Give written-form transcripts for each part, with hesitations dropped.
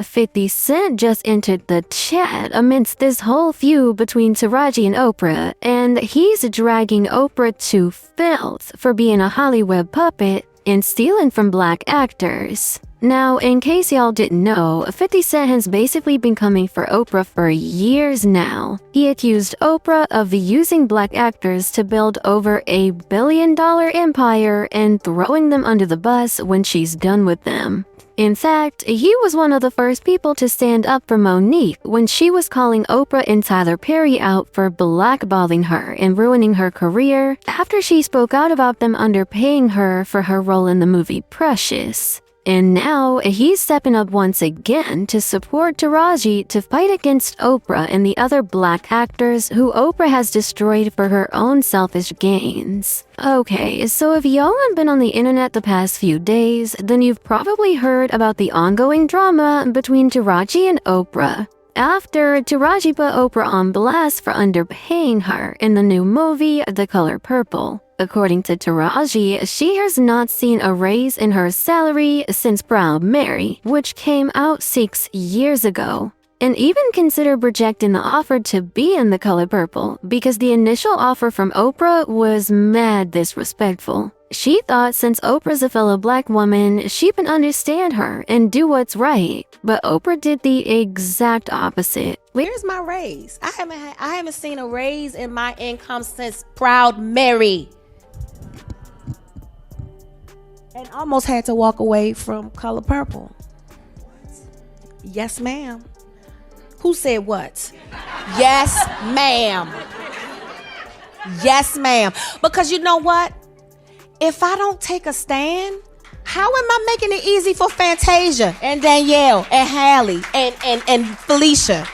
50 Cent just entered the chat amidst this whole feud between Taraji and Oprah, and he's dragging Oprah to filth for being a Hollywood puppet and stealing from black actors. Now, in case y'all didn't know, 50 Cent has basically been coming for Oprah for years now. He accused Oprah of using black actors to build over $1 billion empire and throwing them under the bus when she's done with them. In fact, he was one of the first people to stand up for Monique when she was calling Oprah and Tyler Perry out for blackballing her and ruining her career after she spoke out about them underpaying her for her role in the movie Precious. And now, he's stepping up once again to support Taraji to fight against Oprah and the other black actors who Oprah has destroyed for her own selfish gains. Okay, so if y'all have been on the internet the past few days, then you've probably heard about the ongoing drama between Taraji and Oprah. After Taraji put Oprah on blast for underpaying her in the new movie The Color Purple. According to Taraji, she has not seen a raise in her salary since Proud Mary, which came out 6 years ago. And even considered rejecting the offer to be in The Color Purple because the initial offer from Oprah was mad disrespectful. She thought since Oprah's a fellow black woman, she can understand her and do what's right. But Oprah did the exact opposite. Where's my raise? I haven't seen a raise in my income since Proud Mary. And almost had to walk away from Color Purple. Yes, ma'am. Who said what? Yes, ma'am. Yes, ma'am. Because you know what? If I don't take a stand, how am I making it easy for Fantasia and Danielle and Hallie and Felicia?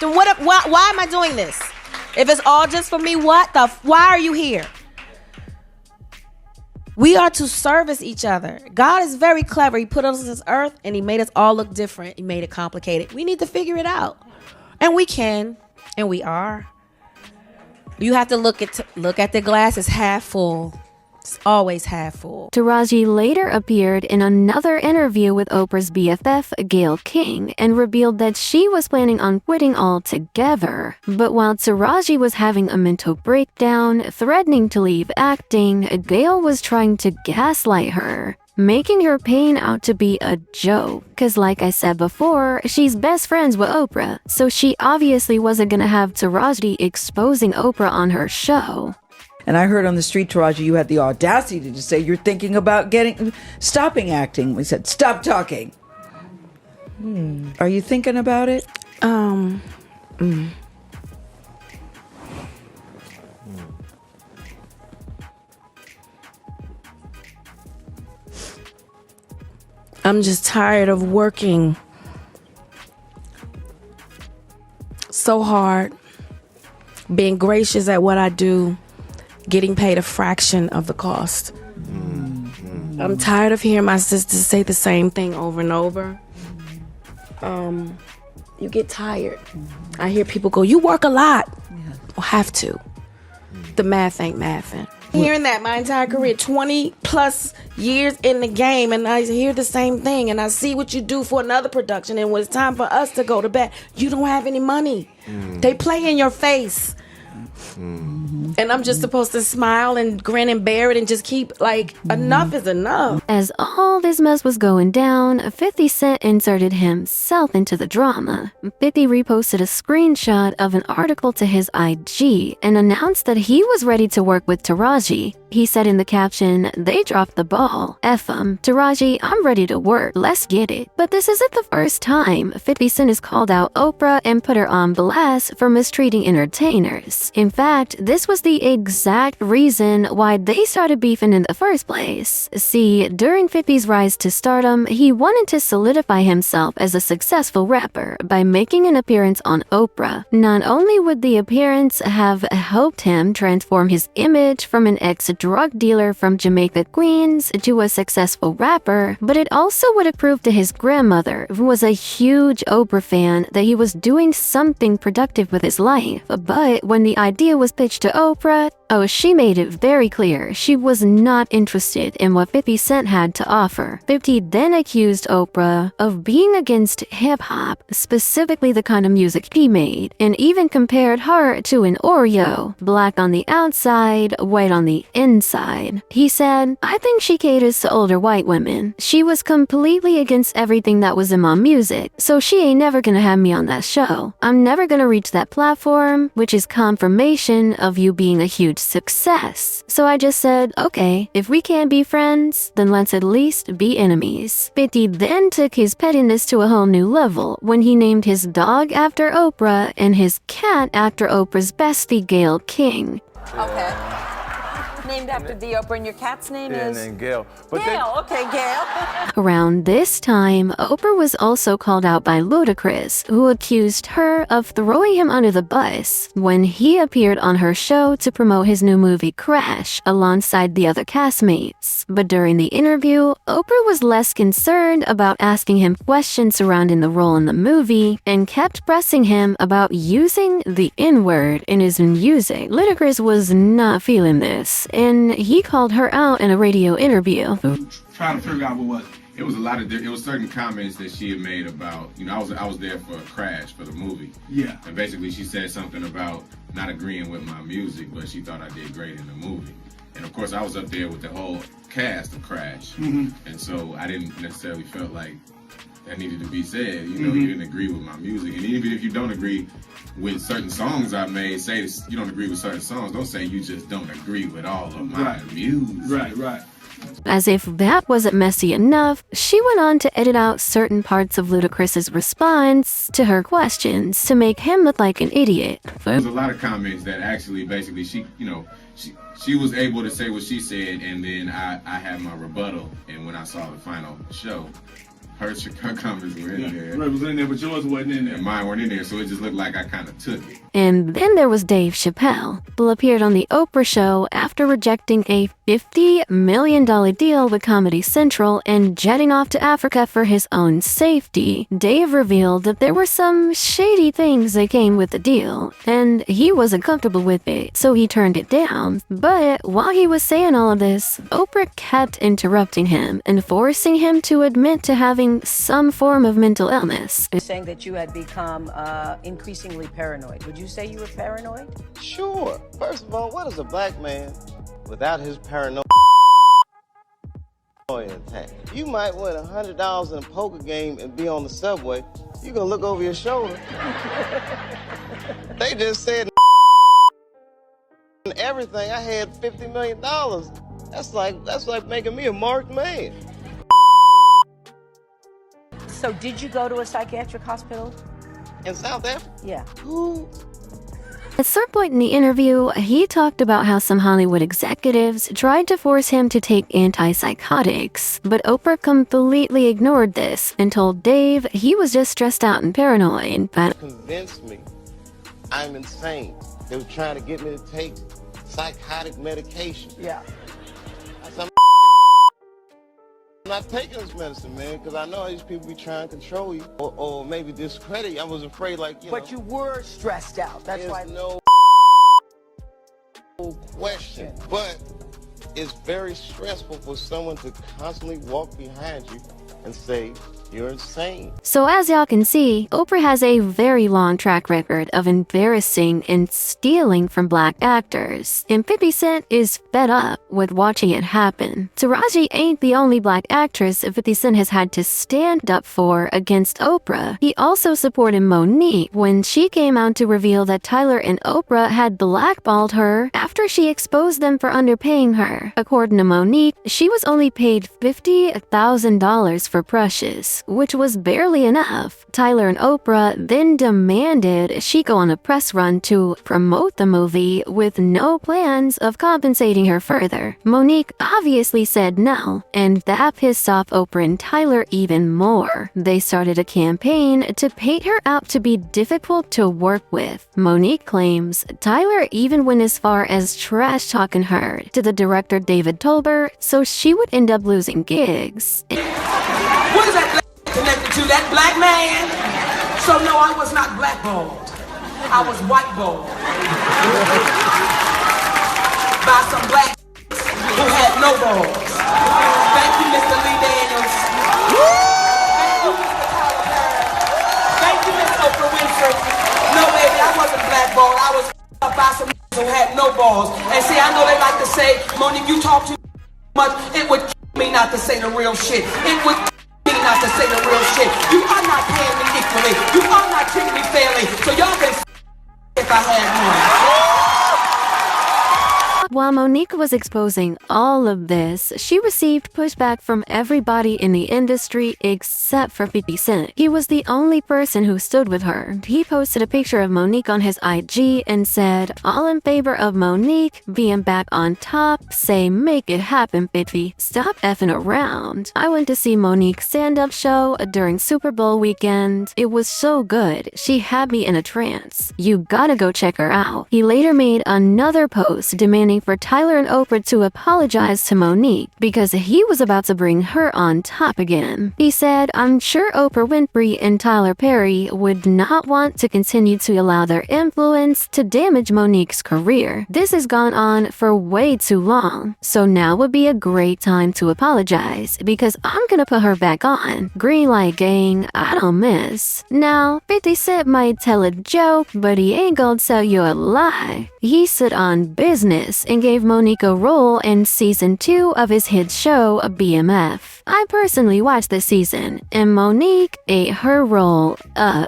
Then why am I doing this? If it's all just for me, why are you here? We are to service each other. God is very clever. He put us on this earth and he made us all look different. He made it complicated. We need to figure it out. And we can, and we are. You have to look at the glass as half full. It's always half full. Taraji later appeared in another interview with Oprah's BFF, Gayle King, and revealed that she was planning on quitting altogether. But while Taraji was having a mental breakdown, threatening to leave acting, Gayle was trying to gaslight her, making her pain out to be a joke. Cause like I said before, she's best friends with Oprah, so she obviously wasn't gonna have Taraji exposing Oprah on her show. And I heard on the street, Taraji, you had the audacity to say you're thinking about stopping acting. We said, stop talking. Are you thinking about it? I'm just tired of working so hard, being gracious at what I do, getting paid a fraction of the cost. I'm tired of hearing my sisters say the same thing over and over. You get tired. I hear people go, you work a lot. Well, have to. The math ain't mathing. Hearing that my entire career, 20 plus years in the game, and I hear the same thing, and I see what you do for another production, and when it's time for us to go to bed, you don't have any money. They play in your face. And I'm just supposed to smile and grin and bear it and just keep enough is enough. As all this mess was going down, 50 Cent inserted himself into the drama. 50 reposted a screenshot of an article to his IG and announced that he was ready to work with Taraji. He said in the caption, "They dropped the ball. F 'em. Taraji, I'm ready to work. Let's get it." But this isn't the first time 50 Cent has called out Oprah and put her on blast for mistreating entertainers. In fact, this was the exact reason why they started beefing in the first place. See, during 50's rise to stardom, he wanted to solidify himself as a successful rapper by making an appearance on Oprah. Not only would the appearance have helped him transform his image from an ex-drug dealer from Jamaica, Queens, to a successful rapper, but it also would have proved to his grandmother, who was a huge Oprah fan, that he was doing something productive with his life. But when the idea was pitched to Oprah, Oh, she made it very clear she was not interested in what 50 Cent had to offer. 50 then accused Oprah of being against hip-hop, specifically the kind of music he made, and even compared her to an Oreo, black on the outside, white on the inside. He said, "I think she caters to older white women. She was completely against everything that was in my music, so she ain't never gonna have me on that show. I'm never gonna reach that platform, which is confirmation of you being a huge success. So I just said, okay, if we can't be friends, then let's at least be enemies." 50 then took his pettiness to a whole new level when he named his dog after Oprah and his cat after Oprah's bestie Gayle King. Okay. Named after the Oprah, and your cat's name is? And Gail. Gail. Okay, Gail. Around this time, Oprah was also called out by Ludacris, who accused her of throwing him under the bus when he appeared on her show to promote his new movie Crash alongside the other castmates. But during the interview, Oprah was less concerned about asking him questions surrounding the role in the movie and kept pressing him about using the N-word in his music. Ludacris was not feeling this, and he called her out in a radio interview. Trying to figure out what it was. It was certain comments that she had made about, I was there for Crash for the movie. Yeah. And basically she said something about not agreeing with my music, but she thought I did great in the movie. And of course I was up there with the whole cast of Crash. Mm-hmm. And so I didn't necessarily feel like that needed to be said. You didn't agree with my music. And even if you don't agree with certain songs I made, say you don't agree with certain songs, don't say you just don't agree with all of my music. Right. As if that wasn't messy enough, she went on to edit out certain parts of Ludacris's response to her questions to make him look like an idiot. There's a lot of comments that actually basically she was able to say what she said, and then I had my rebuttal, and when I saw the final show, her comments were in there. Right, was in there, but yours wasn't in there. And mine weren't in there, so it just looked like I kind of took it. And then there was Dave Chappelle, who appeared on The Oprah Show after rejecting a $50 million deal with Comedy Central and jetting off to Africa for his own safety. Dave revealed that there were some shady things that came with the deal, and he wasn't comfortable with it, so he turned it down. But while he was saying all of this, Oprah kept interrupting him and forcing him to admit to having some form of mental illness. Saying that you had become increasingly paranoid. Would you say you were paranoid? Sure. First of all, what is a black man without his paranoia attack? You might win $100 in a poker game and be on the subway. You're gonna look over your shoulder. They just said everything. I had $50 million. That's like making me a marked man. So did you go to a psychiatric hospital? In South Africa? Yeah. Who? At some point in the interview, he talked about how some Hollywood executives tried to force him to take antipsychotics, but Oprah completely ignored this and told Dave he was just stressed out and paranoid. Convinced me I'm insane. They were trying to get me to take psychotic medication. Yeah. I said, I'm not taking this medicine, man, because I know these people be trying to control you or maybe discredit you. I was afraid, But you were stressed out. That's why. No question. But it's very stressful for someone to constantly walk behind you and say, you're insane. So as y'all can see, Oprah has a very long track record of embarrassing and stealing from black actors, and 50 Cent is fed up with watching it happen. Taraji ain't the only black actress 50 Cent has had to stand up for against Oprah. He also supported Monique when she came out to reveal that Tyler and Oprah had blackballed her after she exposed them for underpaying her. According to Monique, she was only paid $50,000 for brushes, which was barely enough. Tyler and Oprah then demanded she go on a press run to promote the movie with no plans of compensating her further. Monique obviously said no, and that pissed off Oprah and Tyler even more. They started a campaign to paint her out to be difficult to work with. Monique claims Tyler even went as far as trash-talking her to the director David Tolbert, so she would end up losing gigs. What is that connected to? That black man? So no, I was not blackballed. I was whiteballed. by some black who had no balls. Thank you, Mr. Lee Daniels. Thank you, Mr. Tyler Perry. Thank you, Miss Oprah Winfrey. No, baby, I wasn't blackballed. I was up by some who had no balls. And see, I know they like to say, Monique, you talk too much. It would me not to say the real shit. It would me not to say the real shit. You are not paying me equally. You are not treating me fairly. So y'all can if I had one. While Monique was exposing all of this, she received pushback from everybody in the industry except for 50 Cent. He was the only person who stood with her. He posted a picture of Monique on his IG and said, "All in favor of Monique being back on top, say make it happen, 50. Stop effing around." I went to see Monique's stand-up show during Super Bowl weekend. It was so good. She had me in a trance. You gotta go check her out. He later made another post demanding for Tyler and Oprah to apologize to Monique because he was about to bring her on top again. He said, "I'm sure Oprah Winfrey and Tyler Perry would not want to continue to allow their influence to damage Monique's career. This has gone on for way too long, so now would be a great time to apologize because I'm gonna put her back on. Green light gang, I don't miss." Now, 50 Cent might tell a joke, but he ain't gonna tell you a lie. He stood on business and gave Monique a role in season 2 of his hit show, BMF. I personally watched this season, and Monique ate her role.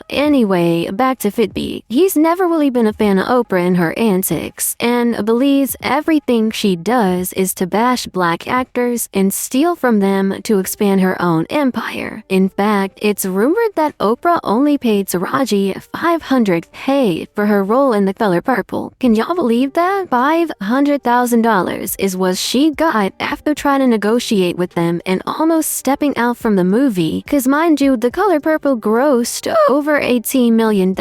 Anyway, back to Fitby. He's never really been a fan of Oprah and her antics, and believes everything she does is to bash black actors and steal from them to expand her own empire. In fact, it's rumored that Oprah only paid Taraji $500K for her role in The Color Purple. Can y'all believe that? $500,000 is what she got after trying to negotiate with them and almost stepping out from the movie. Cause mind you, The Color Purple grossed over $18 million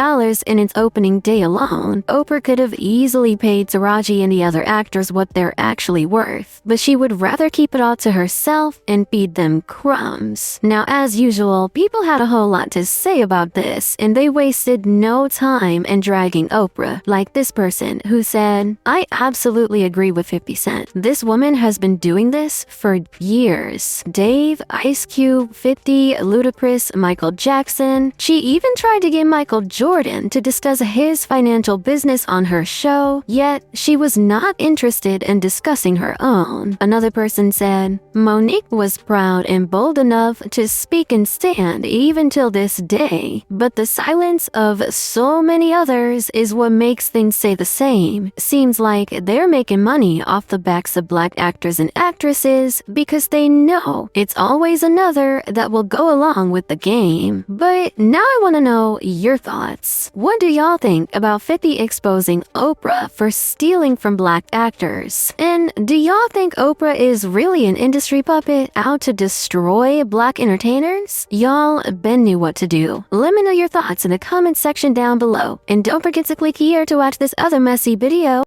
in its opening day alone. Oprah could have easily paid Taraji and the other actors what they're actually worth, but she would rather keep it all to herself and feed them crumbs. Now, as usual, people had a whole lot to say about this, and they wasted no time in dragging Oprah, like this person who said, "I absolutely agree with 50 Cent. This woman has been doing this for years. Dave, Ice Cube, 50, Ludacris, Michael Jackson. She even tried to get Michael Jordan to discuss his financial business on her show, yet she was not interested in discussing her own." Another person said, "Monique was proud and bold enough to speak and stand even till this day, but the silence of so many others is what makes things stay the same. Seems like they're making money off the backs of black actors and actresses because they know it's always another that will go along with the game." But now I want to know your thoughts. What do y'all think about 50 exposing Oprah for stealing from black actors? And do y'all think Oprah is really an industry puppet out to destroy black entertainers? Y'all been knew what to do. Let me know your thoughts in the comment section down below. And don't forget to click here to watch this other messy video